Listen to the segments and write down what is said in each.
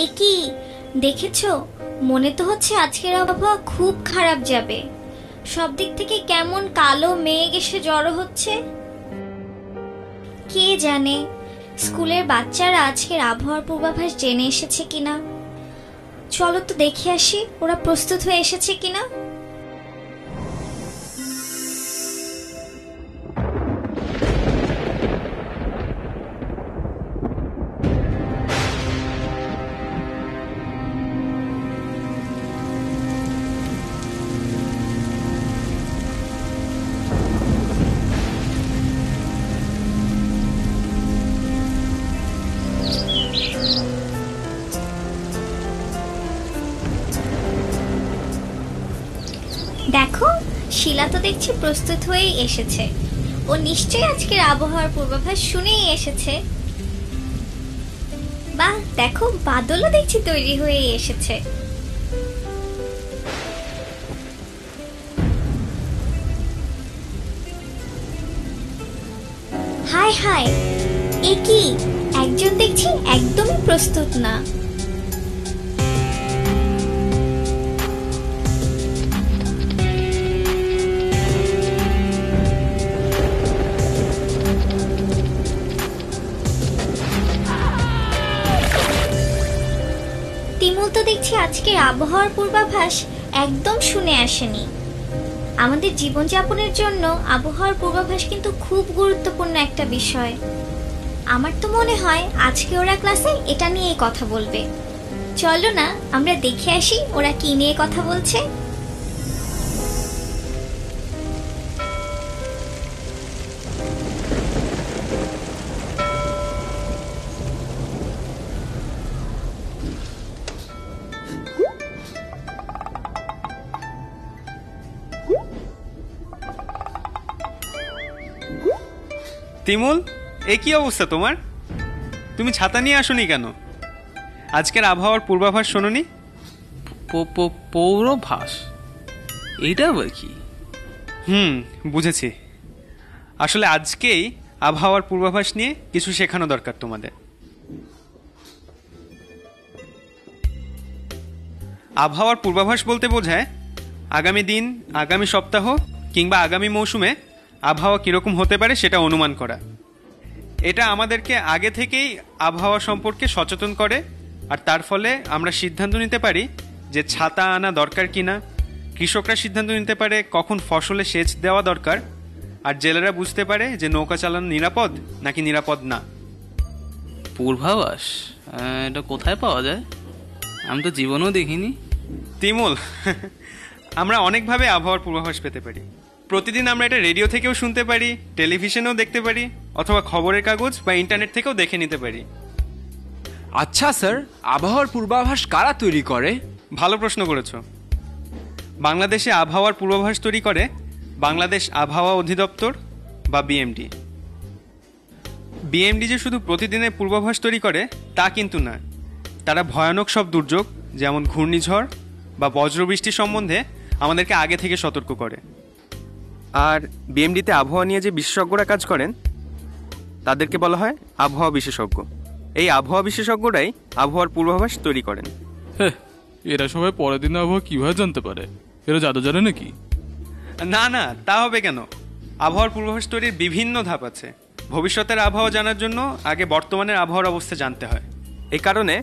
এ কি দেখেছো? মনে তো হচ্ছে আজকের আবহাওয়া খুব খারাপ যাবে। সব দিক থেকে কেমন কালো মেঘ এসে জড়ো হচ্ছে। কে জানে স্কুলের বাচ্চারা আজকের আবহাওয়ার পূর্বাভাস জেনে এসেছে কিনা। চলো তো দেখে আসি ওরা প্রস্তুত হয়ে এসেছে কিনা। দেখো, শিলা তো দেখছি প্রস্তুত হয়েই এসেছে। ও নিশ্চয়ই আজকের আবহাওয়ার পূর্বাভাস শুনেই এসেছে। বাহ, দেখো বাদলও দেখছি তৈরি হয়ে এসেছে। হায় হায়, এ কি একজন দেখছি একদমই প্রস্তুত না। তিমুল তো দেখছি আজকের আবহাওয়ার পূর্বাভাস একদম শুনে আসেনি। আমাদের জীবনযাপনের জন্য আবহাওয়ার পূর্বাভাস কিন্তু খুব গুরুত্বপূর্ণ একটা বিষয়। আমার তো মনে হয় আজকে ওরা ক্লাসে এটা নিয়েই কথা বলবে। চলো না আমরা দেখে আসি ওরা কি নিয়ে কথা বলছে। তিমুল, এ কি অবস্থা তোমার? তুমি ছাতা নিয়ে আসোনি কেন? আজকের আবহাওয়ার পূর্বাভাস শোনোনি? পৌরভাস? এইটা আবার কি? বুঝেছি। আসলে আজকেই আবহাওয়ার পূর্বাভাস নিয়ে কিছু শেখানো দরকার তোমাদের। আবহাওয়ার পূর্বাভাস বলতে বোঝায় আগামী দিন, আগামী সপ্তাহ কিংবা আগামী মৌসুমে আবহাওয়া কীরকম হতে পারে সেটা অনুমান করা। এটা আমাদেরকে আগে থেকেই আবহাওয়া সম্পর্কে সচেতন করে, আর তার ফলে আমরা সিদ্ধান্ত নিতে পারি যে ছাতা আনা দরকার কিনা। কৃষকরা সিদ্ধান্ত নিতে পারে কখন ফসলে সেচ দেওয়া দরকার, আর জেলেরা বুঝতে পারে যে নৌকা চালানো নিরাপদ নাকি নিরাপদ না। পূর্বাভাস এটা কোথায় পাওয়া যায়? আমি তো জীবনেও দেখিনি। তিমুল, আমরা অনেকভাবে আবহাওয়ার পূর্বাভাস পেতে পারি। প্রতিদিন আমরা এটা রেডিও থেকেও শুনতে পারি, টেলিভিশনেও দেখতে পারি, অথবা খবরের কাগজ বা ইন্টারনেট থেকেও দেখে নিতে পারি। আচ্ছা স্যার, আবহাওয়ার পূর্বাভাস কারা তৈরি করে? ভালো প্রশ্ন করেছ। বাংলাদেশে আবহাওয়ার পূর্বাভাস তৈরি করে বাংলাদেশ আবহাওয়া অধিদপ্তর বা বিএমডি। বিএমডি যে শুধু প্রতিদিনের পূর্বাভাস তৈরি করে তা কিন্তু না, তারা ভয়ানক সব দুর্যোগ যেমন ঘূর্ণিঝড় বা বজ্রবৃষ্টি সম্বন্ধে আমাদেরকে আগে থেকে সতর্ক করে। আর বিএমডিতে আবহাওয়া নিয়ে যে বিশেষজ্ঞরা কাজ করেন তাদেরকে বলা হয় আবহাওয়া বিশেষজ্ঞ। এই আবহাওয়া বিশেষজ্ঞরাই আবহাওয়ার পূর্বাভাস তৈরি করেন। হ্যাঁ, এরা সবাই পরের দিনে আবহাওয়া কিভাবে জানতে পারে? এরা জাদু জানে নাকি? না না, তা হবে কেন? আবহাওয়ার পূর্বাভাস তৈরির বিভিন্ন ধাপ আছে। ভবিষ্যতের আবহাওয়া জানার জন্য আগে বর্তমানের আবহাওয়ার অবস্থা জানতে হয়। এই কারণে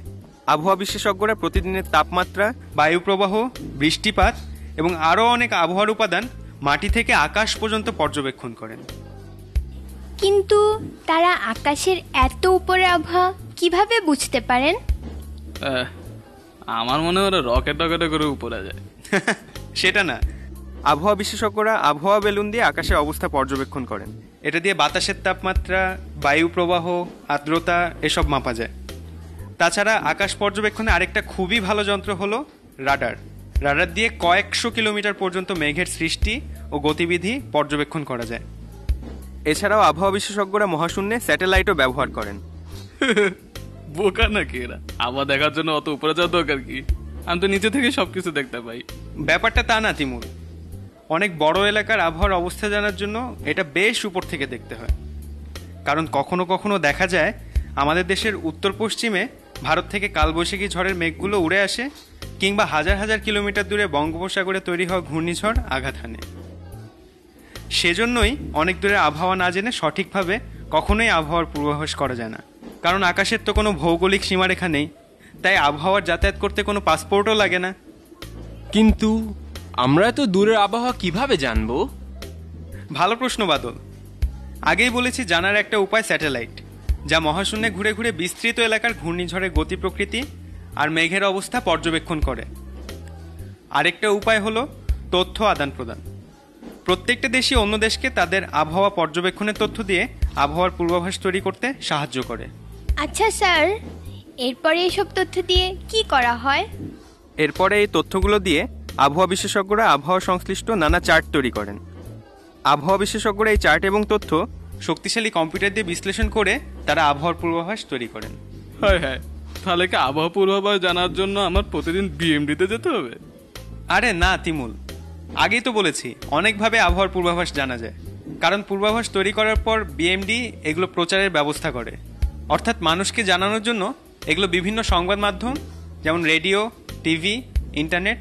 আবহাওয়া বিশেষজ্ঞরা প্রতিদিনের তাপমাত্রা, বায়ু প্রবাহ, বৃষ্টিপাত এবং আরও অনেক আবহাওয়ার উপাদান মাটি থেকে আকাশ পর্যন্ত পর্যবেক্ষণ করেন। কিন্তু তারা আকাশের এত উপরে আবহাওয়া কিভাবে বুঝতে পারেন? আমার মনে হয় ওরা রকেট করে উপরে যায়। সেটা না, আবহাওয়া বিশেষজ্ঞরা আবহাওয়া বেলুন দিয়ে আকাশের অবস্থা পর্যবেক্ষণ করেন। এটা দিয়ে বাতাসের তাপমাত্রা, বায়ু প্রবাহ, আর্দ্রতা এসব মাপা যায়। তাছাড়া আকাশ পর্যবেক্ষণে আরেকটা খুবই ভালো যন্ত্র হলো রাডার। রাডার দিয়ে কয়েকশো কিলোমিটার পর্যন্ত মেঘের সৃষ্টি ও গতিবিধি পর্যবেক্ষণ করা যায়। এছাড়াও আবহাওয়া বিশেষজ্ঞরা মহাশূন্যে স্যাটেলাইটও ব্যবহার করেন। বোকা নাকি এরা? আবহাওয়া দেখার জন্য অত উপরে যাওয়ার দরকার কি? আমি তো নিচে থেকে সবকিছু দেখতে পাই। ব্যাপারটা তা না তিমুর, অনেক বড় এলাকার আবহাওয়ার অবস্থা জানার জন্য এটা বেশ উপর থেকে দেখতে হয়। কারণ কখনো কখনো দেখা যায় আমাদের দেশের উত্তর পশ্চিমে ভারত থেকে কালবৈশাখী ঝড়ের মেঘগুলো উড়ে আসে, কিংবা হাজার হাজার কিলোমিটার দূরে বঙ্গোপসাগরে তৈরি হওয়া ঘূর্ণিঝড় আঘাত হানে। সেজন্যই অনেক দূরের আবহাওয়া না জেনে সঠিকভাবে কখনোই আবহাওয়ার পূর্বাভাস করা যায় না, কারণ আকাশের তো কোনো ভৌগোলিক সীমারেখা নেই, তাই আবহাওয়ার যাতায়াত করতে কোনো পাসপোর্টও লাগে না। কিন্তু আমরা তো দূরের আবহাওয়া কিভাবে জানবো? ভালো প্রশ্ন বাদল। আগেই বলেছি, জানার একটা উপায় স্যাটেলাইট, যা মহাশূন্যে ঘুরে ঘুরে বিস্তৃত এলাকার ঘূর্ণিঝড়ের গতি প্রকৃতি আর মেঘের অবস্থা পর্যবেক্ষণ করে। আরেকটা উপায় হলো তথ্য আদান প্রদান। প্রত্যেকটা দেশই অন্য দেশকে তাদের আবহাওয়া পর্যবেক্ষণের তথ্য দিয়ে আবহাওয়ার পূর্বাভাস তৈরি করতে সাহায্য করে। আচ্ছা স্যার, এরপরে এসব তথ্য দিয়ে কি করা হয়? এরপরে এই তথ্যগুলো দিয়ে আবহাওয়া বিশেষজ্ঞরা আবহাওয়া সংশ্লিষ্ট নানা চার্ট তৈরি করেন। আবহাওয়া বিশেষজ্ঞরা এই চার্ট এবং তথ্য শক্তিশালী কম্পিউটার দিয়ে বিশ্লেষণ করে তারা আবহাওয়ার পূর্বাভাস তৈরি করেন। হ্যাঁ হ্যাঁ, তাহলে কি আবহাওয়া পূর্বাভাস জানার জন্য আমার প্রতিদিন বিএমডিতে যেতে হবে? আরে না তিমুল, আগেই তো বলেছি অনেকভাবে আবহাওয়ার পূর্বাভাস জানা যায়, কারণ পূর্বাভাস তৈরি করার পর বিএমডি এগুলো প্রচারের ব্যবস্থা করে। অর্থাৎ মানুষকে জানানোর জন্য এগুলো বিভিন্ন সংবাদ মাধ্যম যেমন রেডিও, টিভি, ইন্টারনেট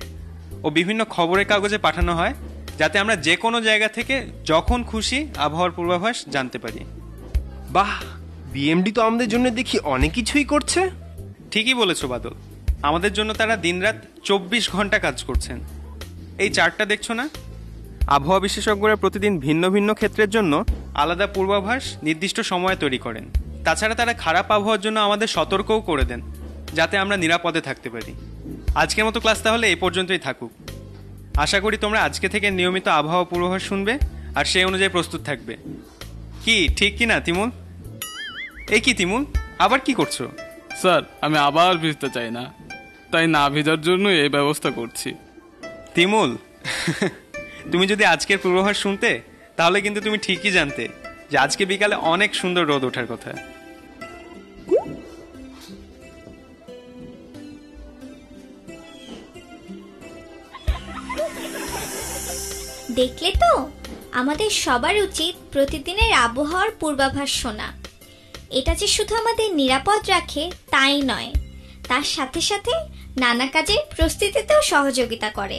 ও বিভিন্ন খবরের কাগজে পাঠানো হয়, যাতে আমরা যে কোনো জায়গা থেকে যখন খুশি আবহাওয়ার পূর্বাভাস জানতে পারি। বাহ, বিএমডি তো আমাদের জন্য দেখি অনেক কিছুই করছে। ঠিকই বলেছো বাদল, আমাদের জন্য তারা দিনরাত 24 ঘন্টা কাজ করছেন। এই চার্টটা দেখছো না? আবহাওয়া বিশেষজ্ঞরা প্রতিদিন ভিন্ন ভিন্ন ক্ষেত্রের জন্য আলাদা পূর্বাভাস নির্দিষ্ট সময়ে তৈরি করেন। তাছাড়া তারা খারাপ আবহাওয়ার জন্য আমাদের সতর্কও করে দেন, যাতে আমরা নিরাপদে থাকতে পারি। আজকের মতো ক্লাস তাহলে এই পর্যন্তই থাকুক। আশা করি তোমরা আজকে থেকে নিয়মিত আবহাওয়া পূর্বাভাস শুনবে আর সেই অনুযায়ী প্রস্তুত থাকবে। কি ঠিক কি না তিমুল? এই কি তিমুল, আবার কি করছো? স্যার, আমি আবার ভিজতে চাই না, তাই না ভিজার জন্য এই ব্যবস্থা করছি। তিমুল, তুমি যদি আজকের পূর্বাভাস শুনতে, তাহলে কিন্তু তুমি ঠিকই জানতে যে আজকে বিকালে অনেক সুন্দর রোদ ওঠার কথা। দেখলে তো, আমাদের সবার উচিত প্রতিদিনের আবহাওয়ার পূর্বাভাস শোনা। এটা যে শুধু আমাদের নিরাপদ রাখে তাই নয়, তার সাথে সাথে নানা কাজের প্রস্তুতিতেও সহযোগিতা করে।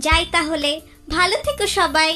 যাই তাহলে, ভালো থেকো সবাই।